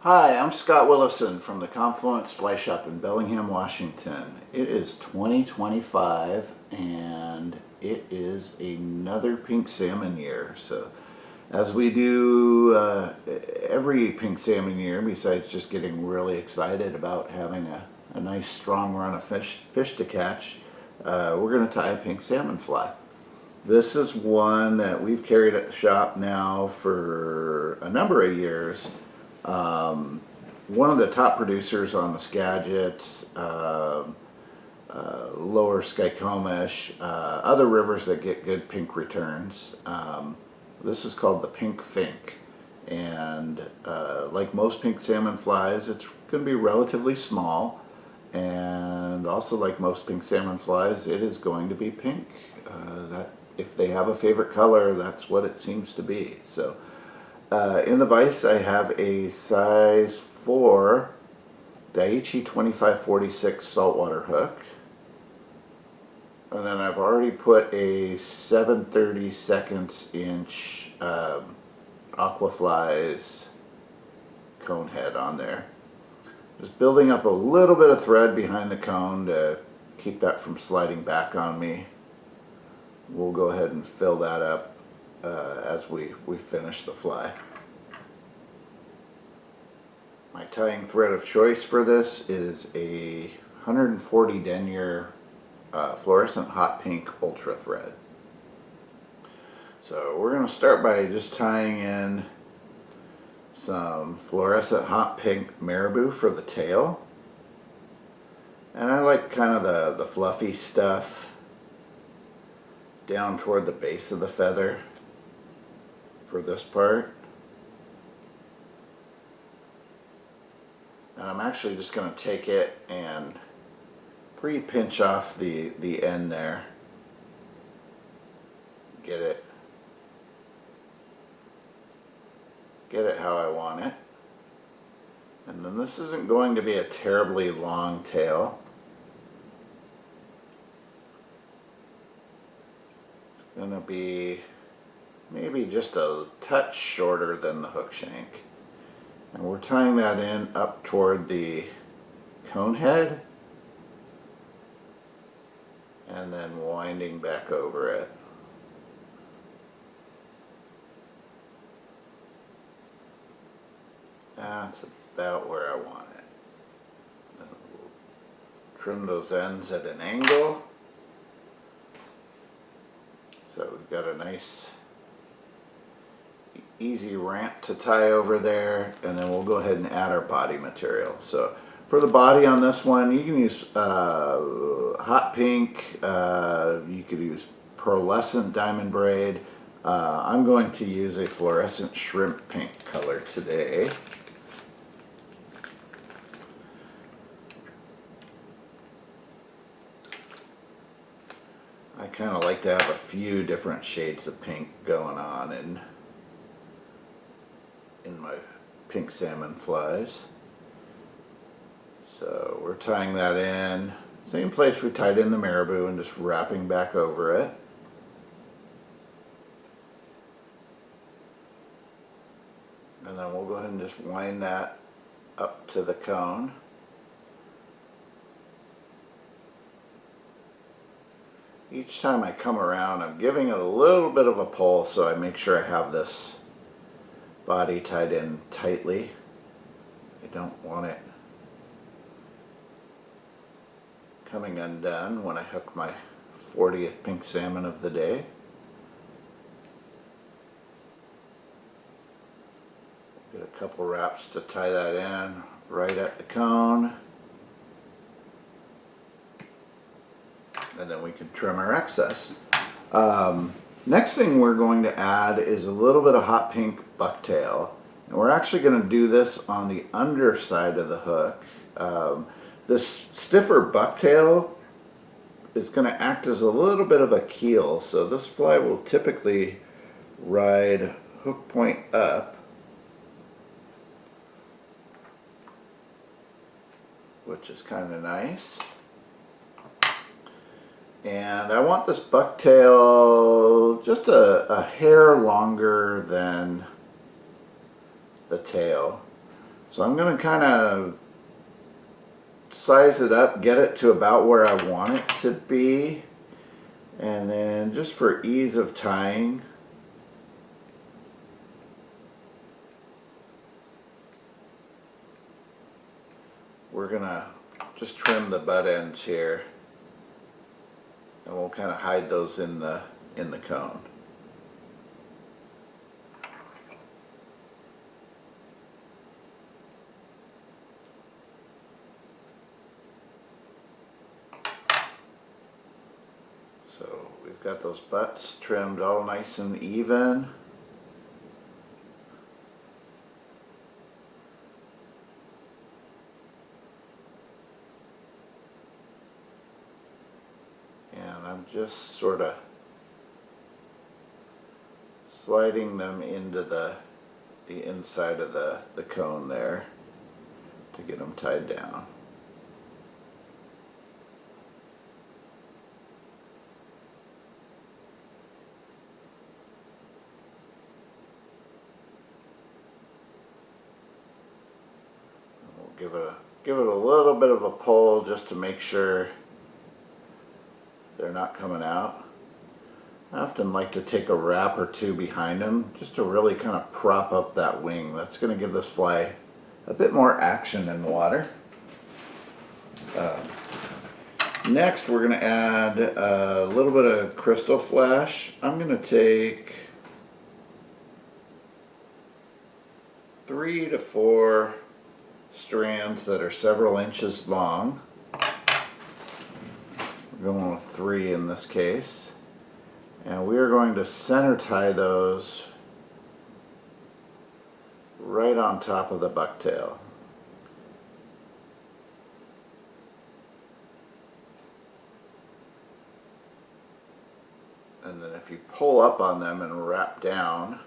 Hi, I'm Scott Willison from the Confluence Fly Shop in Bellingham, Washington. It is 2025 and it is another pink salmon year. So as we do every pink salmon year, besides just getting really excited about having a nice strong run of fish to catch, we're going to tie a pink salmon fly. This is one that we've carried at the shop now for a number of years. One of the top producers on the Skagit, lower Skykomish, other rivers that get good pink returns. This is called the pink Fink, and like most pink salmon flies, it's going to be relatively small, and also like most pink salmon flies, it is going to be pink. That if they have a favorite color, that's what it seems to be. So in the vise I have a size 4 Daiichi 2546 saltwater hook, and then I've already put a 7/32 inch Aquaflies cone head on there. Just building up a little bit of thread behind the cone to keep that from sliding back on me. We'll go ahead and fill that up as we finish the fly. My tying thread of choice for this is a 140 denier fluorescent hot pink ultra thread. So we're going to start by just tying in some fluorescent hot pink Maribou for the tail. And I like kind of the fluffy stuff down toward the base of the feather for this part. And I'm actually just going to take it and pre-pinch off the end there. Get it how I want it. And then this isn't going to be a terribly long tail. It's going to be maybe just a touch shorter than the hook shank. And we're tying that in up toward the cone head and then winding back over it. That's about where I want it. Then we'll trim those ends at an angle. So we've got a nice easy ramp to tie over there, and then we'll go ahead and add our body material. So for the body on this one, you can use hot pink, you could use pearlescent diamond braid. I'm going to use a fluorescent shrimp pink color today. I kind of like to have a few different shades of pink going on in my pink salmon flies. So we're tying that in, same place we tied in the Maribou, and just wrapping back over it. And then we'll go ahead and just wind that up to the cone. Each time I come around, I'm giving it a little bit of a pull so I make sure I have this body tied in tightly. I don't want it coming undone when I hook my 40th pink salmon of the day. Get a couple wraps to tie that in right at the cone. And then we can trim our excess. Next thing we're going to add is a little bit of hot pink bucktail. And we're actually going to do this on the underside of the hook. This stiffer bucktail is going to act as a little bit of a keel. So this fly will typically ride hook point up, which is kind of nice. And I want this bucktail just a hair longer than the tail. So I'm going to kind of size it up, get it to about where I want it to be, and then just for ease of tying, we're going to just trim the butt ends here, and we'll kind of hide those in the cone. So we've got those butts trimmed all nice and even. And I'm just sort of sliding them into the inside of the cone there to get them tied down. Give it a little bit of a pull just to make sure they're not coming out. I often like to take a wrap or two behind them just to really kind of prop up that wing. That's going to give this fly a bit more action in the water. Next we're going to add a little bit of crystal flash. I'm going to take 3 to 4 strands that are several inches long. We're going with 3 in this case. And we are going to center tie those right on top of the bucktail. And then if you pull up on them and wrap down,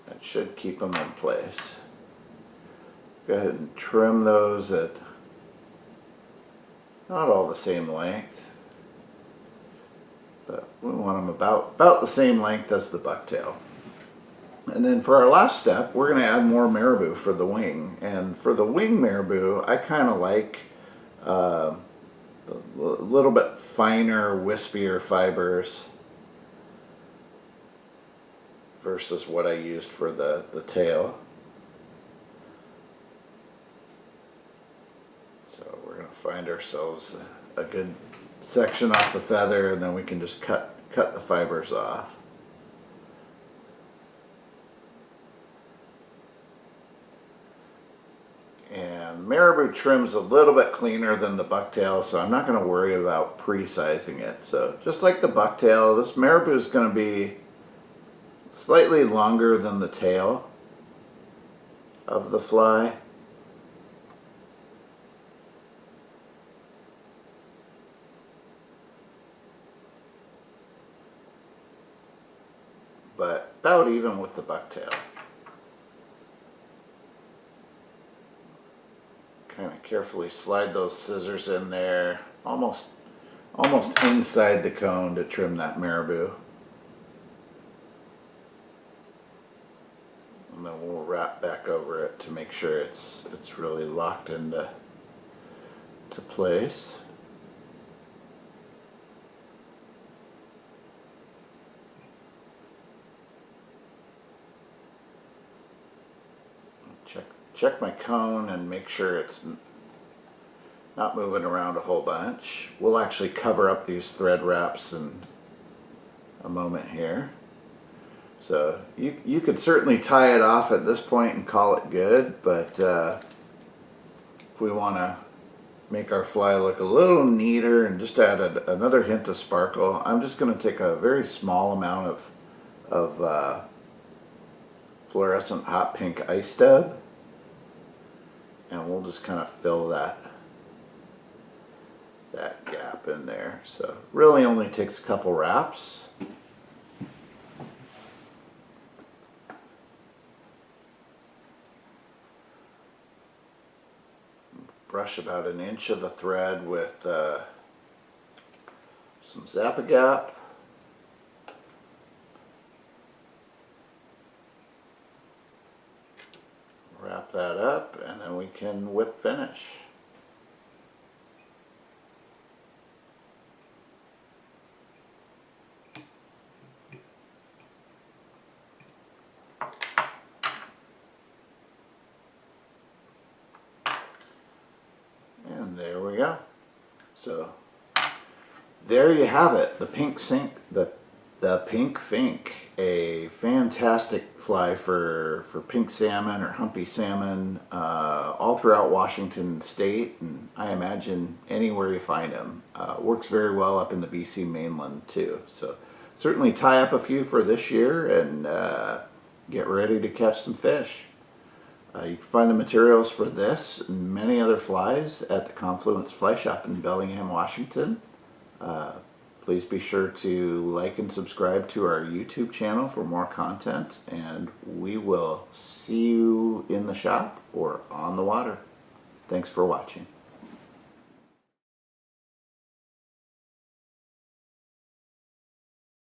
that should keep them in place. Go ahead and trim those at not all the same length, but we want them about the same length as the bucktail. And then for our last step, we're going to add more marabou for the wing. And for the wing marabou, I kind of like a little bit finer, wispier fibers versus what I used for the tail. So we're going to find ourselves a good section off the feather, and then we can just cut the fibers off. And marabou trim's a little bit cleaner than the bucktail, so I'm not going to worry about pre-sizing it. So just like the bucktail, this marabou is going to be slightly longer than the tail of the fly. But about even with the bucktail. Kind of carefully slide those scissors in there, almost inside the cone to trim that marabou. And then we'll wrap back over it to make sure it's really locked into place. Check my cone and make sure it's not moving around a whole bunch. We'll actually cover up these thread wraps in a moment here. So you could certainly tie it off at this point and call it good, but if we want to make our fly look a little neater and just add another hint of sparkle, I'm just going to take a very small amount of fluorescent hot pink ice dub, and we'll just kind of fill that gap in there. So really only takes a couple wraps. Brush about an inch of the thread with some Zap-A-Gap. Wrap that up, and then we can whip finish. And there we go. So there you have it, the pink pink Fink, a fantastic fly for pink salmon or humpy salmon all throughout Washington state, and I imagine anywhere you find them. Works very well up in the BC mainland too. So certainly tie up a few for this year and get ready to catch some fish. You can find the materials for this and many other flies at the Confluence Fly Shop in Bellingham, Washington. Please be sure to like and subscribe to our YouTube channel for more content, and we will see you in the shop or on the water. Thanks for watching.